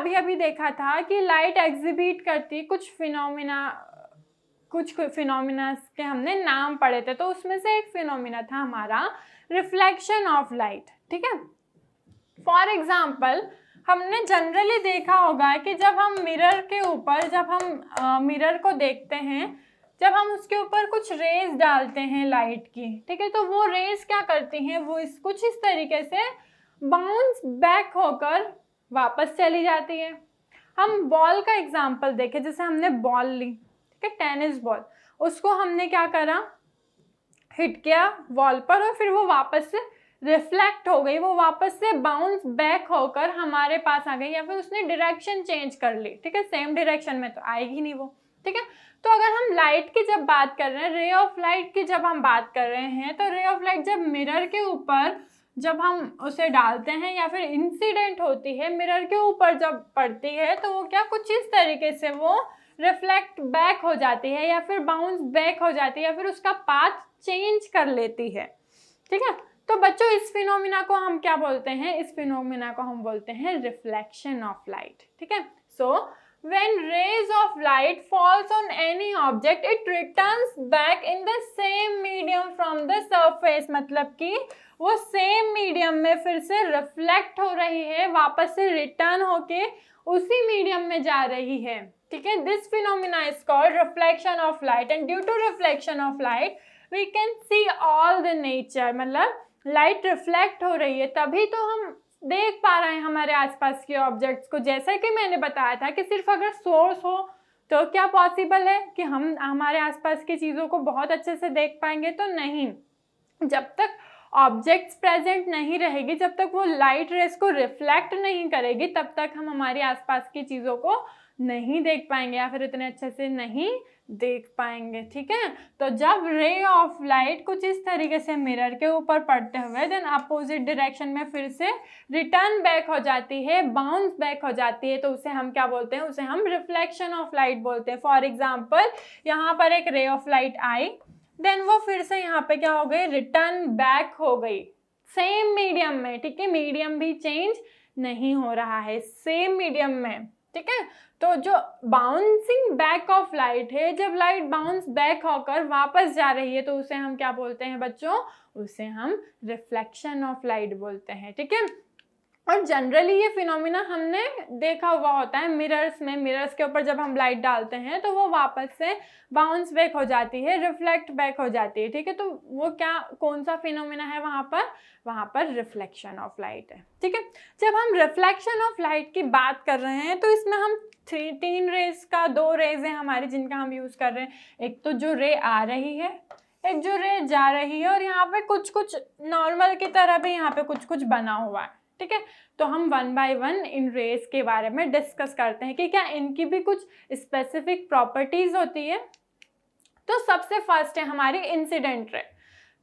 अभी अभी देखा था कि लाइट एग्जिबिट करती कुछ फिनोमिना के हमने नाम पढ़े थे, तो उसमें से एक फिनोमिना था हमारा रिफ्लेक्शन ऑफ लाइट। ठीक है, फॉर एग्जाम्पल हमने जनरली देखा होगा कि जब हम मिरर के ऊपर, जब हम मिरर को देखते हैं, जब हम उसके ऊपर कुछ रेज डालते हैं लाइट की, ठीक है, तो वो रेज क्या करती हैं, वो कुछ इस तरीके से बाउंस बैक होकर वापस चली जाती है। हम बॉल का एग्जांपल देखें, जैसे हमने बॉल ली, ठीक है, टेनिस बॉल, उसको हमने क्या करा, हिट किया वॉल पर और फिर वो वापस से रिफ्लेक्ट हो गई, वो वापस से बाउंस बैक होकर हमारे पास आ गई, या फिर उसने डायरेक्शन चेंज कर ली। ठीक है, सेम डायरेक्शन में तो आएगी नहीं वो। ठीक है, तो अगर हम लाइट की जब बात कर रहे हैं, रे ऑफ लाइट की जब हम बात कर रहे हैं, तो रे ऑफ लाइट जब मिरर के ऊपर जब हम उसे डालते हैं या फिर इंसिडेंट होती है मिरर के ऊपर जब पड़ती है, तो वो क्या कुछ इस तरीके से वो रिफ्लेक्ट बैक हो जाती है या फिर बाउंस बैक हो जाती है या फिर उसका पाथ चेंज कर लेती है। ठीक है, तो बच्चों इस फिनोमिना को हम क्या बोलते हैं, इस फिनोमिना को हम बोलते हैं रिफ्लेक्शन ऑफ लाइट। ठीक है, सो when rays of light falls on any object it returns back in the same medium from the surface, मतलब कि वो सेम मीडियम में फिर से रिफ्लेक्ट हो रही है, वापस से रिटर्न होके उसी मीडियम में जा रही है। ठीक है, this phenomena is called reflection of light and due to reflection of light we can see all the nature, मतलब लाइट रिफ्लेक्ट हो रही है तभी तो हम देख पा रहे हैं हमारे आसपास के ऑब्जेक्ट्स को। जैसा कि मैंने बताया था कि सिर्फ अगर सोर्स हो तो क्या पॉसिबल है कि हम हमारे आसपास की चीज़ों को बहुत अच्छे से देख पाएंगे, तो नहीं। जब तक ऑब्जेक्ट्स प्रेजेंट नहीं रहेगी, जब तक वो लाइट रेस को रिफ्लेक्ट नहीं करेगी, तब तक हम हमारे आसपास की चीज़ों को नहीं देख पाएंगे या फिर इतने अच्छे से नहीं देख पाएंगे। ठीक है, तो जब रे ऑफ लाइट कुछ इस तरीके से मिरर के ऊपर पड़ते हुए देन अपोजिट डायरेक्शन में फिर से रिटर्न बैक हो जाती है, बाउंस बैक हो जाती है, तो उसे हम क्या बोलते हैं, उसे हम रिफ्लेक्शन ऑफ लाइट बोलते हैं। फॉर एग्जाम्पल यहाँ पर एक रे ऑफ लाइट आई, देन वो फिर से यहाँ पे क्या हो गई, रिटर्न बैक हो गई सेम मीडियम में। ठीक है, मीडियम भी चेंज नहीं हो रहा है, सेम मीडियम में। ठीक है, तो जो बाउंसिंग बैक ऑफ लाइट है, जब लाइट बाउंस बैक होकर वापस जा रही है, तो उसे हम क्या बोलते हैं बच्चों, उसे हम रिफ्लेक्शन ऑफ लाइट बोलते हैं। ठीक है, और जनरली ये फिनोमिना हमने देखा हुआ होता है मिरर्स में, मिरर्स के ऊपर जब हम लाइट डालते हैं तो वो वापस से बाउंस बैक हो जाती है, रिफ्लेक्ट बैक हो जाती है। ठीक है, तो वो क्या, कौन सा फिनोमिना है वहाँ पर रिफ्लेक्शन ऑफ लाइट है। ठीक है, जब हम रिफ्लेक्शन ऑफ लाइट की बात कर रहे हैं तो इसमें हम तीन रेज का, दो रेज है हमारे जिनका हम यूज कर रहे हैं। एक तो जो रे आ रही है, एक जो रे जा रही है, और यहाँ पे कुछ कुछ नॉर्मल की तरह भी यहाँ पे कुछ कुछ बना हुआ है। ठीक है, तो हम वन बाय वन इन रेज के बारे में डिस्कस करते हैं कि क्या इनकी भी कुछ स्पेसिफिक प्रॉपर्टीज होती है। तो सबसे फर्स्ट है हमारी incident ray,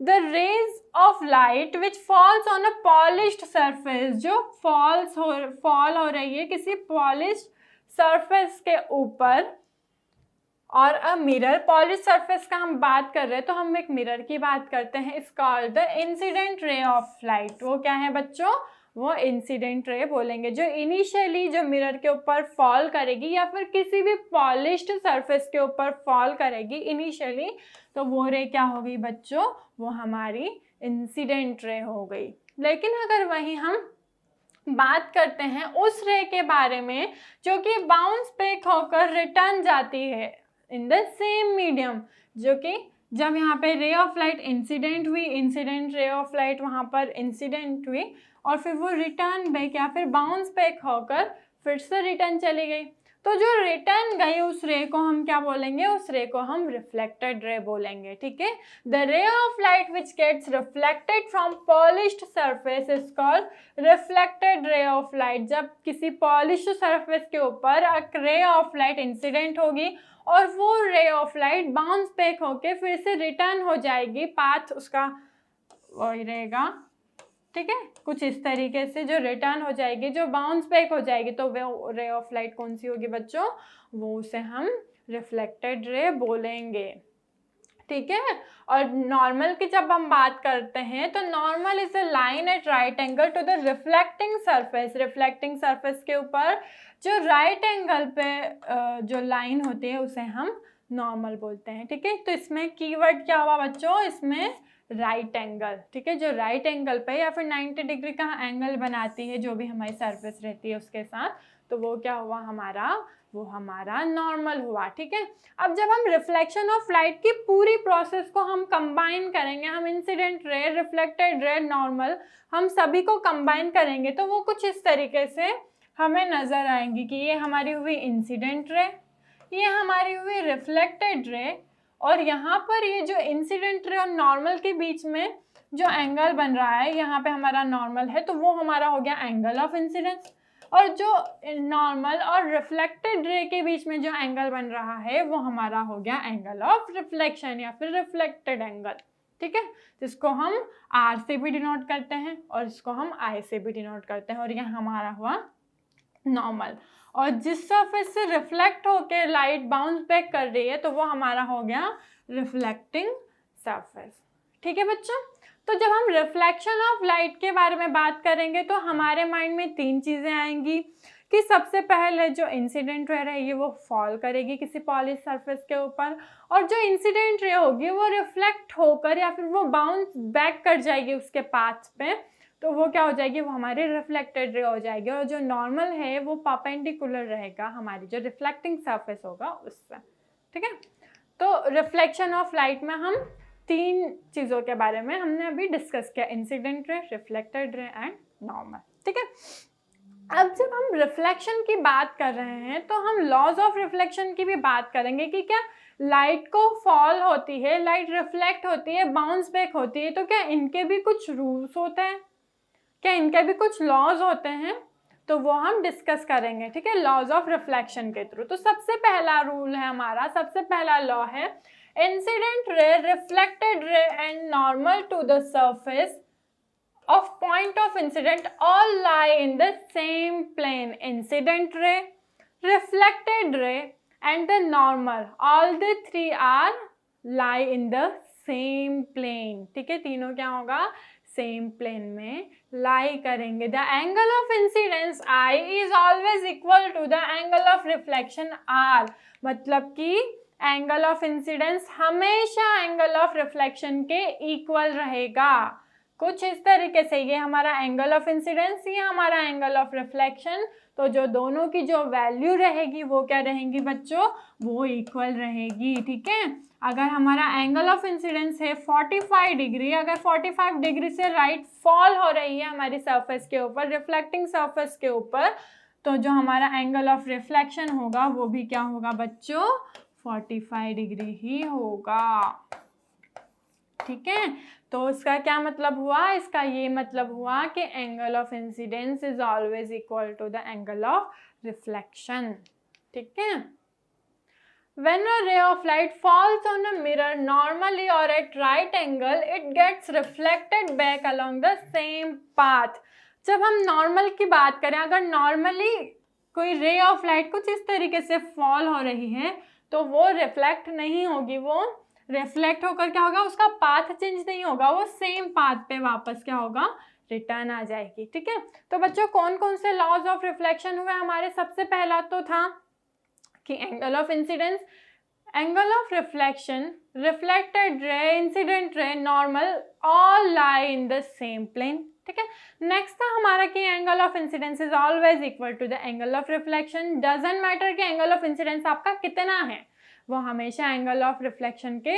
the rays of light which falls on a polished surface, जो फॉल हो रही है किसी पॉलिश्ड सरफेस के ऊपर, और अ मिरर, पॉलिश सरफेस का हम बात कर रहे हैं तो हम एक मिरर की बात करते हैं, it's called the incident ray of light. वो क्या है बच्चों, वो इंसिडेंट रे बोलेंगे, जो इनिशियली जो मिरर के ऊपर फॉल करेगी या फिर किसी भी पॉलिश्ड सरफेस के ऊपर फॉल करेगी इनिशियली, तो वो रे क्या हो गई बच्चों, वो हमारी इंसिडेंट रे हो गई। लेकिन अगर वहीं हम बात करते हैं उस रे के बारे में जो कि बाउंस बैक होकर रिटर्न जाती है इन द सेम मीडियम, जो कि जब यहाँ पे रे ऑफ लाइट इंसिडेंट हुई, इंसिडेंट रे ऑफ लाइट वहाँ पर इंसिडेंट हुई और फिर वो रिटर्न बैक या फिर बाउंस बैक होकर फिर से रिटर्न चली गई, तो जो रिटर्न गई उस रे को हम क्या बोलेंगे, उस रे को हम रिफ्लेक्टेड रे बोलेंगे। ठीक है, the ray of light which gets reflected from polished surface is called reflected ray of light. जब किसी पॉलिश्ड सरफेस के ऊपर एक रे ऑफ लाइट इंसिडेंट होगी और वो रे ऑफ लाइट बाउंस बैक होके फिर से रिटर्न हो जाएगी, पाथ उसका वही रहेगा। ठीक है, कुछ इस तरीके से जो रिटर्न हो जाएगी, जो बाउंस बैक हो जाएगी, तो वो रे ऑफ लाइट कौन सी होगी बच्चों, वो उसे हम रिफ्लेक्टेड रे बोलेंगे। ठीक है। और नॉर्मल की जब हम बात करते हैं तो normal is a line at right angle to the reflecting surface. Reflecting surface के ऊपर जो राइट एंगल पे जो लाइन होती है उसे हम नॉर्मल बोलते हैं। ठीक है, तो इसमें कीवर्ड क्या हुआ बच्चों, इसमें राइट एंगल। ठीक है, जो राइट एंगल पे या फिर 90 डिग्री का एंगल बनाती है जो भी हमारी सरफेस रहती है उसके साथ, तो वो क्या हुआ हमारा, वो हमारा नॉर्मल हुआ। ठीक है, अब जब हम रिफ्लेक्शन ऑफ लाइट की पूरी प्रोसेस को हम कंबाइन करेंगे, हम इंसिडेंट रे, रिफ्लेक्टेड रे, नॉर्मल, हम सभी को कंबाइन करेंगे तो वो कुछ इस तरीके से हमें नज़र आएंगी कि ये हमारी हुई इंसिडेंट रे, ये हमारी हुई रिफ्लेक्टेड रे, और यहाँ पर ये जो इंसिडेंट रे और नॉर्मल के बीच में जो एंगल बन रहा है, यहाँ पे हमारा नॉर्मल है तो वो हमारा हो गया एंगल ऑफ इंसिडेंस, और जो नॉर्मल और रिफ्लेक्टेड रे के बीच में जो एंगल बन रहा है वो हमारा हो गया एंगल ऑफ रिफ्लेक्शन या फिर रिफ्लेक्टेड एंगल। ठीक है, जिसको हम आर से भी डिनोट करते हैं और इसको हम आई से भी डिनोट करते हैं, और यह हमारा हुआ नॉर्मल। और जिस सरफेस से रिफ्लेक्ट होकर लाइट बाउंस बैक कर रही है तो वो हमारा हो गया रिफ्लेक्टिंग सरफेस। ठीक है बच्चों, तो जब हम रिफ्लेक्शन ऑफ लाइट के बारे में बात करेंगे तो हमारे माइंड में तीन चीज़ें आएंगी कि सबसे पहले जो इंसिडेंट रे रहेगी वो फॉल करेगी किसी पॉलिश सरफेस के ऊपर, और जो इंसिडेंट रे होगी वो रिफ्लेक्ट होकर या फिर वो बाउंस बैक कर जाएगी उसके पाथ पे, तो वो क्या हो जाएगी, वो हमारी रिफ्लेक्टेड रे हो जाएगी, और जो नॉर्मल है वो परपेंडिकुलर रहेगा हमारी जो रिफ्लेक्टिंग सरफेस होगा उससे। ठीक है, तो रिफ्लेक्शन ऑफ लाइट में हम तीन चीज़ों के बारे में हमने अभी डिस्कस किया, incident ray, reflected ray and normal. ठीक है, अब जब हम रिफ्लेक्शन की बात कर रहे हैं तो हम लॉज ऑफ रिफ्लेक्शन की भी बात करेंगे कि क्या लाइट को फॉल होती है, लाइट रिफ्लेक्ट होती है, बाउंस बैक होती है, तो क्या इनके भी कुछ रूल्स होते हैं, क्या इनके भी कुछ लॉज होते हैं, तो वो हम डिस्कस करेंगे। ठीक है, लॉज ऑफ रिफ्लेक्शन के थ्रू। तो सबसे पहला रूल है हमारा, सबसे पहला लॉ है incident ray, reflected ray and normal to the surface of point of incident all lie in the same plane. Incident ray, reflected ray and the normal, all the three are lie in the same plane. ठीक है, तीनों क्या होगा, same plane में lie करेंगे। The angle of incidence I is always equal to the angle of reflection R, मतलब कि angle of incidence हमेशा एंगल ऑफ रिफ्लेक्शन के इक्वल रहेगा। कुछ इस तरीके से, ये हमारा एंगल ऑफ इंसिडेंस, ये हमारा एंगल ऑफ रिफ्लेक्शन, तो जो दोनों की जो वैल्यू रहेगी वो क्या रहेंगी बच्चों, वो इक्वल रहेगी। ठीक है, अगर हमारा एंगल ऑफ इंसिडेंस है 45 डिग्री, अगर 45 डिग्री से लाइट फॉल हो रही है हमारी सरफेस के ऊपर, रिफ्लेक्टिंग सरफेस के ऊपर, तो जो हमारा एंगल ऑफ रिफ्लेक्शन होगा वो भी क्या होगा बच्चों, 45 डिग्री ही होगा। ठीक है, तो इसका क्या मतलब हुआ, इसका ये मतलब हुआ कि angle of incidence is always equal to the angle of reflection. ठीक है, when a ray of light falls on a mirror normally or at right angle, it gets reflected back along the same path. जब हम normal की बात करें, अगर normally कोई रे ऑफ लाइट कुछ इस तरीके से फॉल हो रही है तो वो रिफ्लेक्ट नहीं होगी, वो रिफ्लेक्ट होकर क्या होगा, उसका पाथ चेंज नहीं होगा, वो सेम पाथ पे वापस क्या होगा, रिटर्न आ जाएगी। ठीक है, तो बच्चों कौन कौन से लॉज ऑफ रिफ्लेक्शन हुए हमारे, सबसे पहला तो था कि angle of incidence, angle of reflection, reflected ray, incident ray, normal, all lie in the same plane. ठीक है, नेक्स्ट था हमारा कि angle of incidence is always equal to the angle of reflection, doesn't matter कि angle of incidence आपका कितना है, वो हमेशा एंगल ऑफ रिफ्लेक्शन के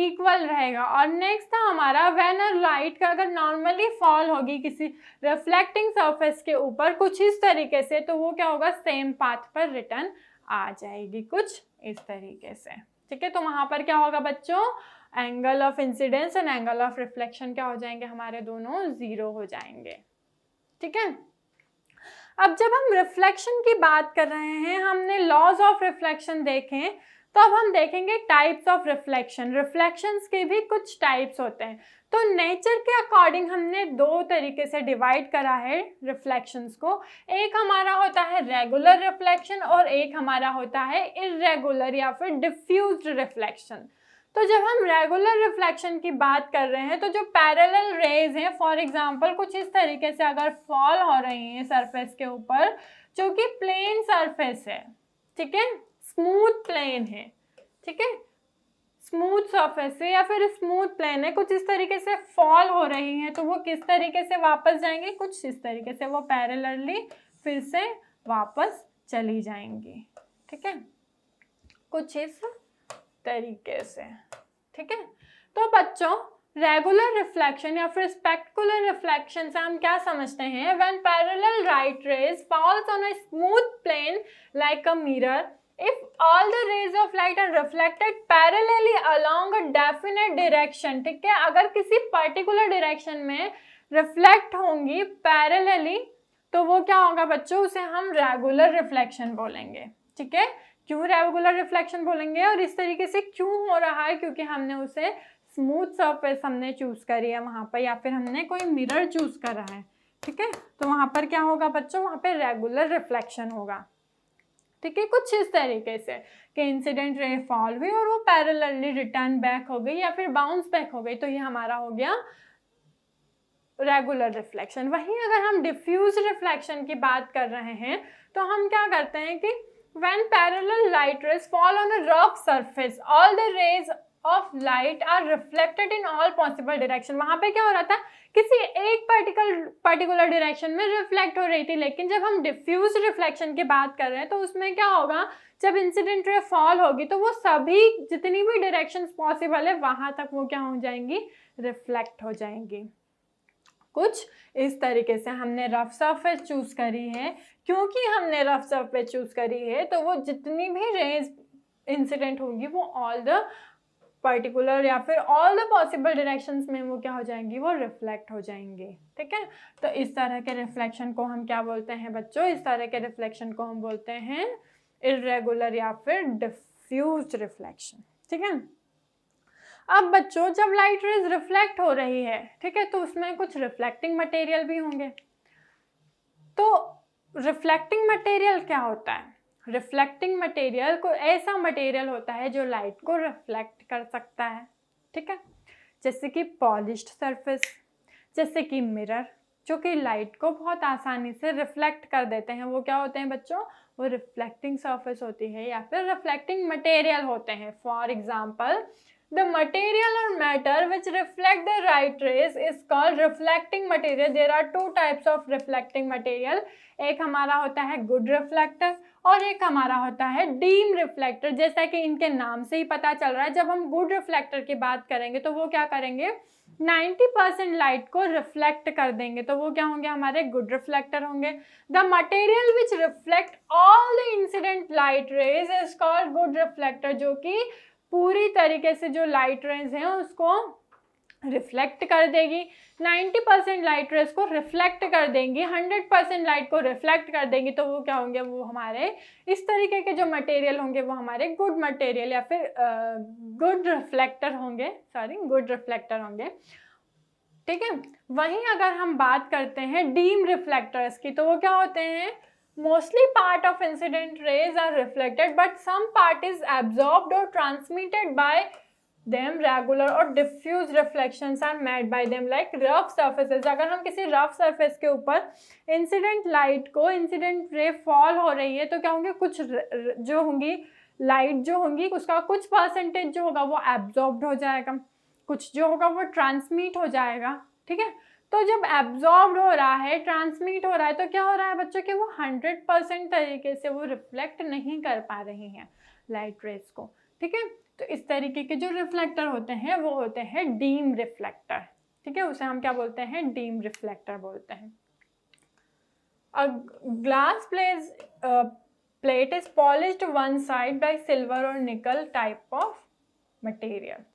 इक्वल रहेगा। और नेक्स्ट था हमारा व्हेन अ लाइट का अगर नॉर्मली फॉल होगी किसी रिफ्लेक्टिंग सरफेस के ऊपर कुछ इस तरीके से, तो वो क्या होगा, सेम पाथ पर रिटर्न आ जाएगी कुछ इस तरीके से। ठीक है, तो वहां पर क्या होगा बच्चों, angle of incidence and angle of reflection क्या हो जाएंगे, हमारे दोनों जीरो हो जाएंगे। ठीक है, अब जब हम रिफ्लेक्शन की बात कर रहे हैं, हमने लॉज ऑफ रिफ्लेक्शन देखें, तो अब हम देखेंगे टाइप्स ऑफ रिफ्लेक्शन। रिफ्लेक्शंस के भी कुछ टाइप्स होते हैं, तो नेचर के अकॉर्डिंग हमने दो तरीके से डिवाइड करा है रिफ्लेक्शंस को। एक हमारा होता है रेगुलर रिफ्लेक्शन और एक हमारा होता है इर्रेगुलर या फिर डिफ्यूज्ड रिफ्लेक्शन। तो जब हम रेगुलर रिफ्लेक्शन की बात कर रहे हैं तो जो पैरेलल रेज हैं फॉर एग्जांपल कुछ इस तरीके से अगर फॉल हो रही हैं सरफेस के ऊपर जो कि प्लेन सरफेस है, ठीक है, स्मूथ प्लेन है, ठीक है, स्मूथ सरफेस है या फिर स्मूथ प्लेन है, कुछ इस तरीके से फॉल हो रही हैं तो वो किस तरीके से वापस जाएंगे, कुछ इस तरीके से वो पैरेलली फिर से वापस चली जाएंगी, ठीक है, कुछ इस तरीके से, ठीक है। तो बच्चों रेगुलर रिफ्लेक्शन या फिर स्पेक्युलर रिफ्लेक्शन से हम क्या समझते हैं, when parallel light rays falls on a smooth plane like a mirror, if all the rays of light are reflected parallelly along a definite direction, ठीक है, अगर किसी पर्टिकुलर डायरेक्शन में रिफ्लेक्ट होंगी पैरेलली तो वो क्या होगा बच्चों, उसे हम रेगुलर रिफ्लेक्शन बोलेंगे, ठीक है। क्यों रेगुलर रिफ्लेक्शन बोलेंगे और इस तरीके से क्यों हो रहा है, क्योंकि हमने उसे स्मूथ सरफेस हमने चूज करी है वहां पर या फिर हमने कोई मिरर चूज करा है, ठीक है, तो वहां पर क्या होगा बच्चों, वहां पर रेगुलर रिफ्लेक्शन होगा, ठीक है। कुछ इस तरीके से कि इंसिडेंट रे फॉल हुई और वो पैरेलली रिटर्न बैक हो गई या फिर बाउंस बैक हो गई, तो ये हमारा हो गया रेगुलर रिफ्लेक्शन। वहीं अगर हम डिफ्यूज रिफ्लेक्शन की बात कर रहे हैं तो हम क्या करते हैं कि when parallel light rays fall on a rough surface all the rays of light are reflected in all possible direction, वहां पे क्या हो रहा था, किसी एक पर्टिकुलर डायरेक्शन में रिफ्लेक्ट हो रही थी, लेकिन जब हम डिफ्यूज रिफ्लेक्शन की बात कर रहे हैं तो उसमें क्या होगा, जब इंसिडेंट रे फॉल होगी तो वो सभी जितनी भी डायरेक्शंस पॉसिबल है वहां तक वो क्या हो जाएंगी, रिफ्लेक्ट हो जाएंगी। कुछ इस तरीके से हमने रफ सरफेस चूज करी है, क्योंकि हमने रफ सरफेस चूज करी है तो वो जितनी भी रेज इंसिडेंट होगी वो ऑल द पर्टिकुलर या फिर ऑल द पॉसिबल डायरेक्शंस में वो क्या हो जाएंगी, वो रिफ्लेक्ट हो जाएंगे, ठीक है। तो इस तरह के रिफ्लेक्शन को हम क्या बोलते हैं बच्चों, इस तरह के रिफ्लेक्शन को हम बोलते हैं इर्रेगुलर या फिर डिफ्यूज्ड रिफ्लेक्शन, ठीक है। अब बच्चों जब लाइट रेज रिफ्लेक्ट हो रही है, ठीक है, तो उसमें कुछ रिफ्लेक्टिंग मटेरियल भी होंगे। तो रिफ्लेक्टिंग मटेरियल क्या होता है, रिफ्लेक्टिंग मटेरियल को ऐसा मटेरियल होता है जो लाइट को रिफ्लेक्ट कर सकता है, ठीक है, जैसे कि पॉलिश्ड सरफेस, जैसे कि मिरर, जो कि लाइट को बहुत आसानी से रिफ्लेक्ट कर देते हैं, वो क्या होते हैं बच्चों, वो रिफ्लेक्टिंग सरफेस होती है या फिर रिफ्लेक्टिंग मटेरियल होते हैं। For example the material or matter which reflect the light rays is called reflecting material. There are two types of reflecting material. एक हमारा होता है गुड रिफ्लेक्टर और एक हमारा होता है डीम रिफ्लेक्टर। जैसा कि इनके नाम से ही पता चल रहा है, जब हम गुड रिफ्लेक्टर की बात करेंगे तो वो क्या करेंगे, 90% लाइट को रिफ्लेक्ट कर देंगे, तो वो क्या होंगे, हमारे गुड रिफ्लेक्टर होंगे। The material which reflect all the incident light rays is called good reflector, जो कि पूरी तरीके से जो लाइट रेज हैं उसको रिफ्लेक्ट कर देगी, 90% लाइट रेज को रिफ्लेक्ट कर देंगी, 100% लाइट को रिफ्लेक्ट कर देंगी, तो वो क्या होंगे, वो हमारे इस तरीके के जो मटेरियल होंगे वो हमारे गुड मटेरियल या फिर गुड रिफ्लेक्टर होंगे, गुड रिफ्लेक्टर होंगे, ठीक है। वहीं अगर हम बात करते हैं डीम रिफ्लेक्टर्स की, तो वो क्या होते हैं, mostly part of incident rays are reflected but some part is absorbed or transmitted by them. Regular or diffuse reflections are made by them like rough surfaces. अगर हम किसी rough surface के ऊपर incident light को incident ray fall हो रही है तो क्या होंगे, कुछ जो होंगी लाइट जो होंगी उसका कुछ परसेंटेज जो होगा वो एब्जॉर्ब्ड हो जाएगा, कुछ जो होगा वो ट्रांसमिट हो जाएगा, ठीक है। तो जब एब्जॉर्ब हो रहा है, ट्रांसमिट हो रहा है, तो क्या हो रहा है बच्चों कि वो 100% तरीके से वो रिफ्लेक्ट नहीं कर पा रही हैं लाइट रेज को, ठीक है। तो इस तरीके के जो रिफ्लेक्टर होते हैं वो होते हैं डीम रिफ्लेक्टर, ठीक है, उसे हम क्या बोलते हैं, डीम रिफ्लेक्टर बोलते हैं। A glass plate is polished one side by silver और निकल टाइप ऑफ मटेरियल।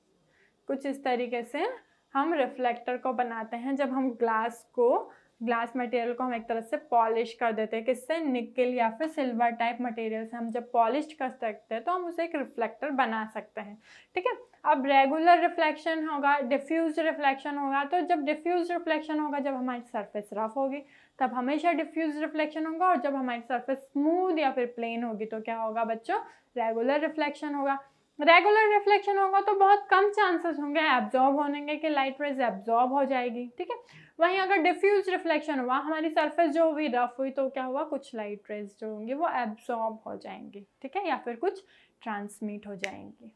कुछ इस तरीके से हम रिफ्लेक्टर को बनाते हैं जब हम ग्लास मटेरियल को हम एक तरह से पॉलिश कर देते हैं, किससे, निकल या फिर सिल्वर टाइप मटेरियल से हम जब पॉलिश कर सकते हैं तो हम उसे एक रिफ्लेक्टर बना सकते हैं, ठीक है। अब रेगुलर रिफ्लेक्शन होगा, डिफ्यूज रिफ्लेक्शन होगा, तो जब डिफ्यूज रिफ्लेक्शन होगा जब हमारी सरफेस रफ होगी तब हमेशा डिफ्यूज रिफ्लेक्शन होगा, और जब हमारी सरफेस स्मूथ या फिर प्लेन होगी तो क्या होगा बच्चों, रेगुलर रिफ्लेक्शन होगा। रेगुलर रिफ्लेक्शन होगा तो बहुत कम चांसेस होंगे एब्जॉर्ब होने के, कि लाइट रेज एब्जॉर्ब हो जाएगी, ठीक है। वहीं अगर डिफ्यूज रिफ्लेक्शन हुआ, हमारी सरफेस जो हुई रफ हुई, तो क्या हुआ, कुछ लाइट रेज जो होंगी वो एब्जॉर्ब हो जाएंगी, ठीक है, या फिर कुछ ट्रांसमिट हो जाएंगी,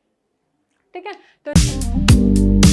ठीक है। तो